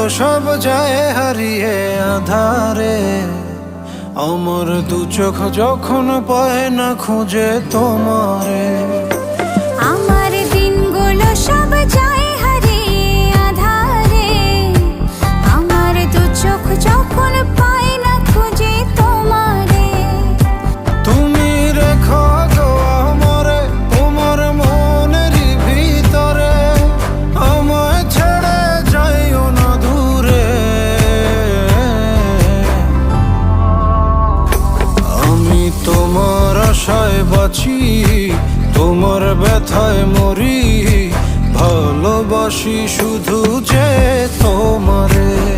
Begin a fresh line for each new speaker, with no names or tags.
সব যায় হারিয়ে আধারে। আমার দু চোখ যখন পায় না খুঁজে তোমারে।
আমার দিনগুলো সব যায় হারিয়ে আধারে। আমার দু চোখ যখন পায় না খুঁজে তোমারে।
তুমি রেখো গো আমারে তোমার মনেরই ভিতরে, আমায় ছেড়ে যাইও না দূরে। আমি তোমার আশায় বাঁচি, তোমার ব্যথায় মরি, ভালোবাসি শুধু যে তোমারে।